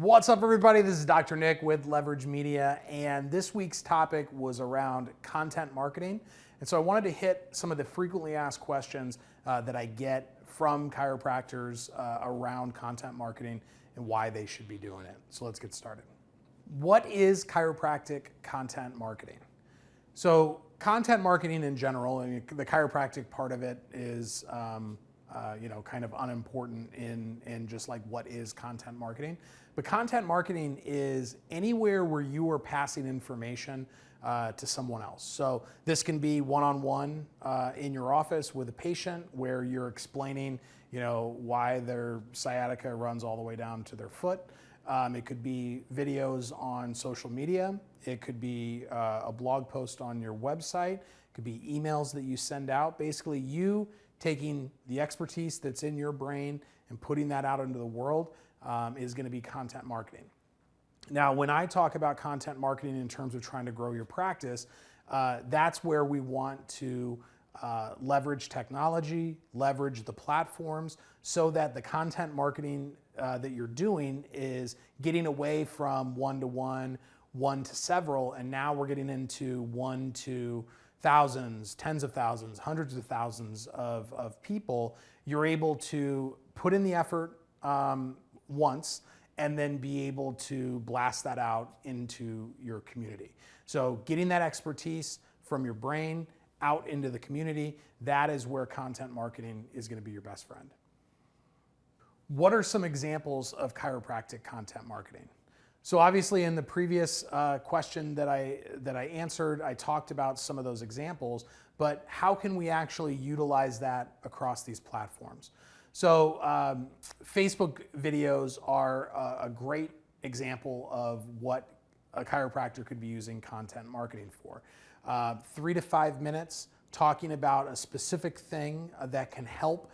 What's up, everybody? This is Dr. Nick with LVRG Media, and this week's topic was around content marketing. And so I wanted to hit some of the frequently asked questions that I get from chiropractors around content marketing and why they should be doing it. So let's get started. What is chiropractic content marketing? So content marketing in general, and the chiropractic part of it is kind of unimportant in just like what is content marketing. But content marketing is anywhere where you are passing information to someone else. So this can be one-on-one in your office with a patient where you're explaining, why their sciatica runs all the way down to their foot. It could be videos on social media. It could be a blog post on your website. It could be emails that you send out. Basically, you taking the expertise that's in your brain and putting that out into the world is going to be content marketing. Now, when I talk about content marketing in terms of trying to grow your practice, that's where we want to leverage technology, leverage the platforms, so that the content marketing that you're doing is getting away from one-to-one, one to several, and now we're getting into one to thousands, tens of thousands, hundreds of thousands of people. You're able to put in the effort once and then be able to blast that out into your community. So getting that expertise from your brain out into the community, that is where content marketing is going to be your best friend. What are some examples of chiropractic content marketing? So obviously in the previous question that I answered, I talked about some of those examples, but how can we actually utilize that across these platforms? So Facebook videos are a great example of what a chiropractor could be using content marketing for. 3 to 5 minutes talking about a specific thing that can help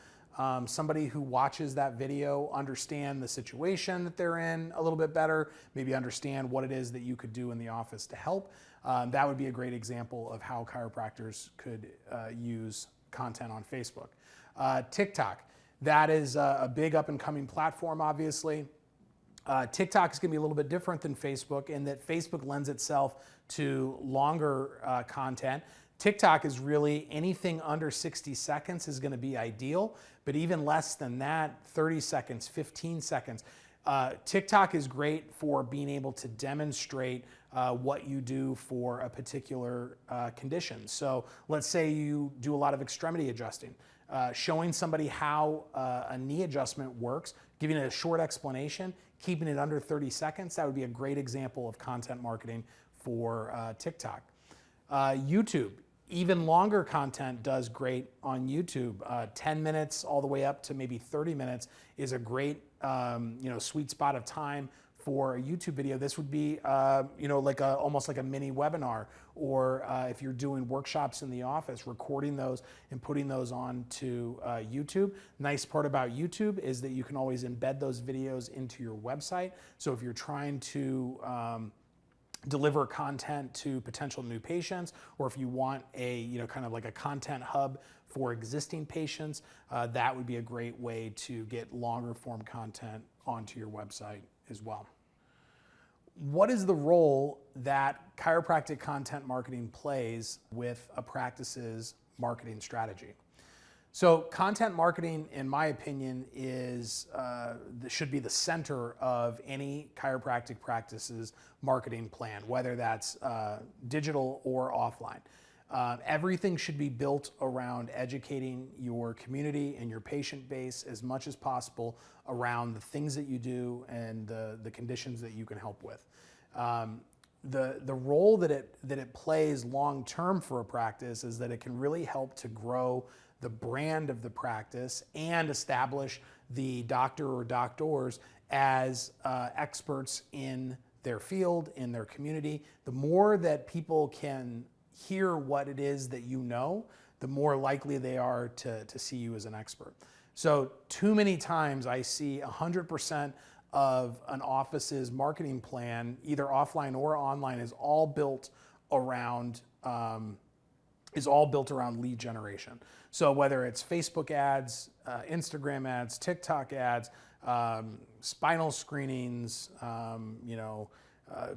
somebody who watches that video understand the situation that they're in a little bit better, maybe understand what it is that you could do in the office to help. That would be a great example of how chiropractors could use content on Facebook. TikTok, that is a big up and coming platform, obviously. TikTok is going to be a little bit different than Facebook in that Facebook lends itself to longer content. TikTok is really anything under 60 seconds is going to be ideal, but even less than that, 30 seconds, 15 seconds. TikTok is great for being able to demonstrate what you do for a particular condition. So let's say you do a lot of extremity adjusting. Showing somebody how a knee adjustment works, giving it a short explanation, keeping it under 30 seconds, that would be a great example of content marketing for TikTok. YouTube. Even longer content does great on YouTube. 10 minutes all the way up to maybe 30 minutes is a great sweet spot of time for a YouTube video. This would be almost like a mini webinar, or if you're doing workshops in the office, recording those and putting those on to YouTube. Nice part about YouTube is that you can always embed those videos into your website. So if you're trying to deliver content to potential new patients, or if you want a kind of like a content hub for existing patients, that would be a great way to get longer form content onto your website as well. What is the role that chiropractic content marketing plays with a practice's marketing strategy? So content marketing, in my opinion, should be the center of any chiropractic practice's marketing plan, whether that's digital or offline. Everything should be built around educating your community and your patient base as much as possible around the things that you do and the conditions that you can help with. The role that it plays long term for a practice is that it can really help to grow the brand of the practice and establish the doctor or doctors as experts in their field, in their community. The more that people can hear what it is that you know, the more likely they are to see you as an expert. So too many times I see 100% of an office's marketing plan, either offline or online, is all built around is all built around lead generation. So whether it's Facebook ads, Instagram ads, TikTok ads, spinal screenings,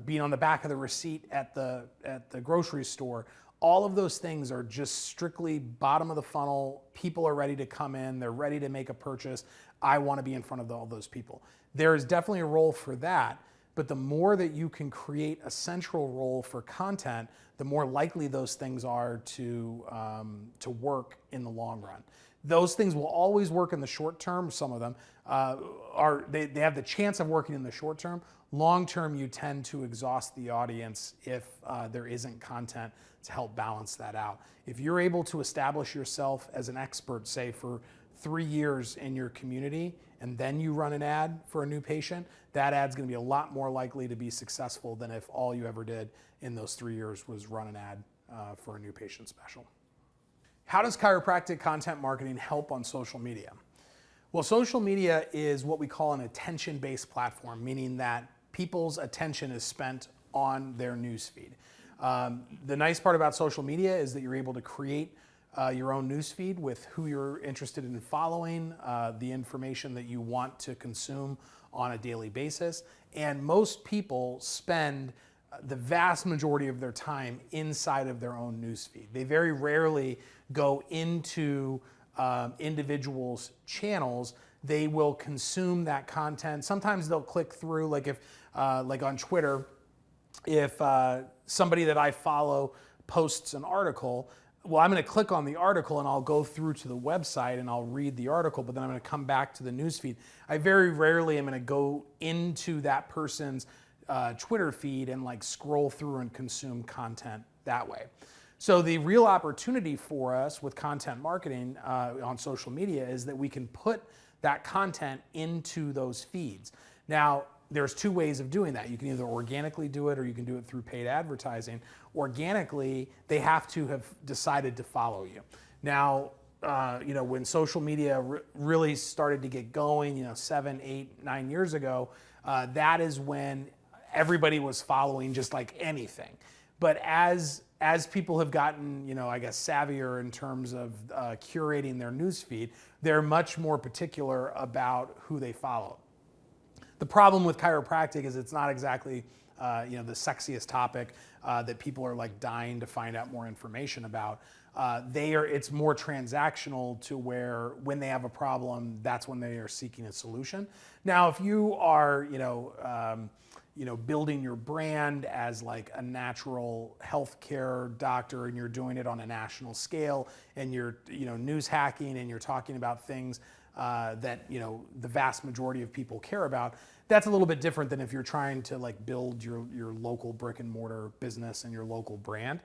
being on the back of the receipt at the grocery store, all of those things are just strictly bottom of the funnel. People are ready to come in, they're ready to make a purchase. I want to be in front of all those people. There is definitely a role for that, but the more that you can create a central role for content, the more likely those things are to work in the long run. Those things will always work in the short term. Some of them they have the chance of working in the short term. Long term, you tend to exhaust the audience if there isn't content to help balance that out. If you're able to establish yourself as an expert, say for 3 years in your community, and then you run an ad for a new patient, that ad's gonna be a lot more likely to be successful than if all you ever did in those 3 years was run an ad for a new patient special. How does chiropractic content marketing help on social media? Well, social media is what we call an attention-based platform, meaning that people's attention is spent on their newsfeed. The nice part about social media is that you're able to create your own newsfeed with who you're interested in following, the information that you want to consume on a daily basis. And most people spend the vast majority of their time inside of their own newsfeed. They very rarely go into individuals' channels. They will consume that content. Sometimes they'll click through, like on Twitter, if somebody that I follow posts an article, well, I'm going to click on the article and I'll go through to the website and I'll read the article, but then I'm going to come back to the newsfeed. I very rarely am going to go into that person's Twitter feed and like scroll through and consume content that way. So the real opportunity for us with content marketing on social media is that we can put that content into those feeds. Now, there's two ways of doing that. You can either organically do it or you can do it through paid advertising. Organically, they have to have decided to follow you. Now, when social media really started to get going, 7, 8, 9 years ago, that is when everybody was following just like anything. But as people have gotten, savvier in terms of curating their newsfeed, they're much more particular about who they follow. The problem with chiropractic is it's not exactly the sexiest topic that people are like dying to find out more information about. It's more transactional to where when they have a problem, that's when they are seeking a solution. Now, if you are, building your brand as like a natural healthcare doctor and you're doing it on a national scale and you're, news hacking and you're talking about things that the vast majority of people care about, that's a little bit different than if you're trying to like build your local brick and mortar business and your local brand.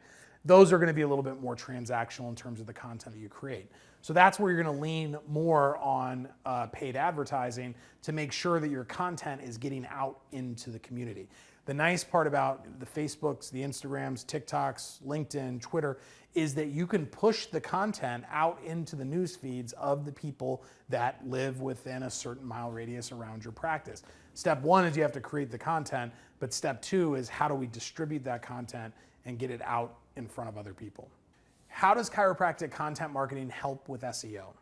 Those are going to be a little bit more transactional in terms of the content that you create. So that's where you're going to lean more on paid advertising to make sure that your content is getting out into the community. The nice part about the Facebooks, the Instagrams, TikToks, LinkedIn, Twitter is that you can push the content out into the news feeds of the people that live within a certain mile radius around your practice. Step one is you have to create the content, but step two is how do we distribute that content and get it out in front of other people. How does chiropractic content marketing help with SEO?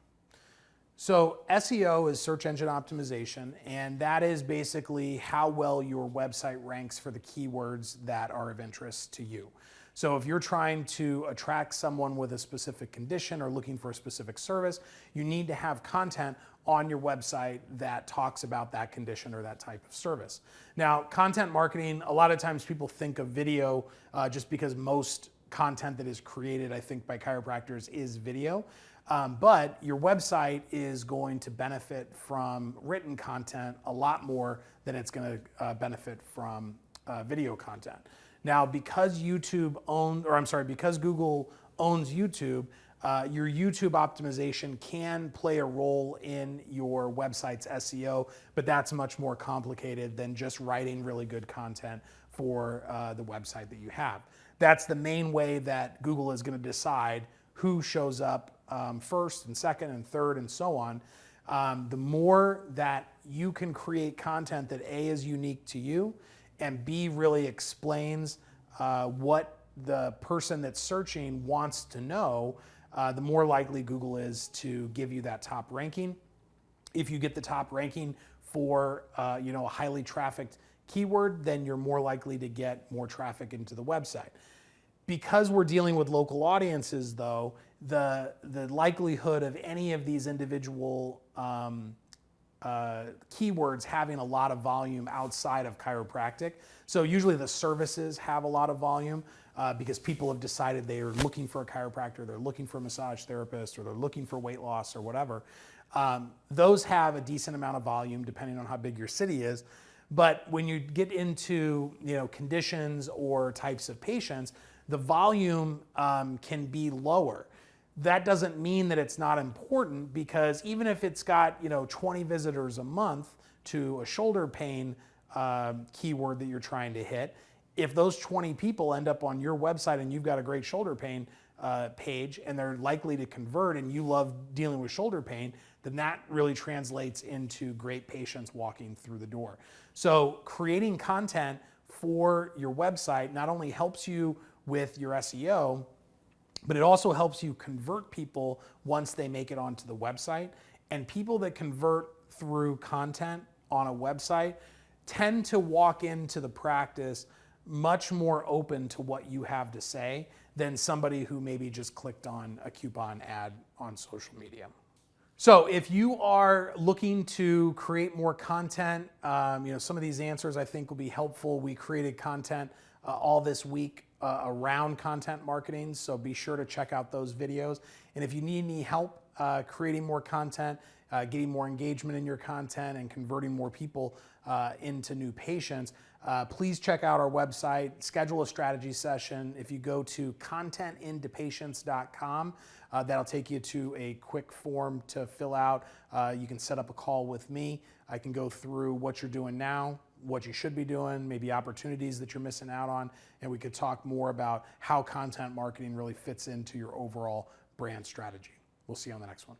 So SEO is search engine optimization, and that is basically how well your website ranks for the keywords that are of interest to you. So if you're trying to attract someone with a specific condition or looking for a specific service, you need to have content on your website that talks about that condition or that type of service. Now, content marketing, a lot of times people think of video just because most content that is created, I think, by chiropractors is video. But your website is going to benefit from written content a lot more than it's going to benefit from video content. Now, because Google owns YouTube, your YouTube optimization can play a role in your website's SEO, but that's much more complicated than just writing really good content for the website that you have. That's the main way that Google is going to decide who shows up first and second and third and so on. The more that you can create content that A, is unique to you, and B, really explains what the person that's searching wants to know, the more likely Google is to give you that top ranking. If you get the top ranking for a highly trafficked keyword, then you're more likely to get more traffic into the website. Because we're dealing with local audiences, though, the likelihood of any of these individual keywords having a lot of volume outside of chiropractic. So usually the services have a lot of volume because people have decided they are looking for a chiropractor, they're looking for a massage therapist, or they're looking for weight loss or whatever. Those have a decent amount of volume depending on how big your city is. But when you get into conditions or types of patients, the volume can be lower. That doesn't mean that it's not important, because even if it's got 20 visitors a month to a shoulder pain keyword that you're trying to hit, if those 20 people end up on your website and you've got a great shoulder pain page and they're likely to convert and you love dealing with shoulder pain, then that really translates into great patients walking through the door. So creating content for your website not only helps you with your SEO, but it also helps you convert people once they make it onto the website. And people that convert through content on a website tend to walk into the practice much more open to what you have to say than somebody who maybe just clicked on a coupon ad on social media. So if you are looking to create more content, some of these answers I think will be helpful. We created content all this week around content marketing, so be sure to check out those videos. And if you need any help creating more content, getting more engagement in your content, and converting more people into new patients, please check out our website, schedule a strategy session. If you go to contentintopatients.com, that'll take you to a quick form to fill out. You can set up a call with me. I can go through what you're doing now, what you should be doing, maybe opportunities that you're missing out on, and we could talk more about how content marketing really fits into your overall brand strategy. We'll see you on the next one.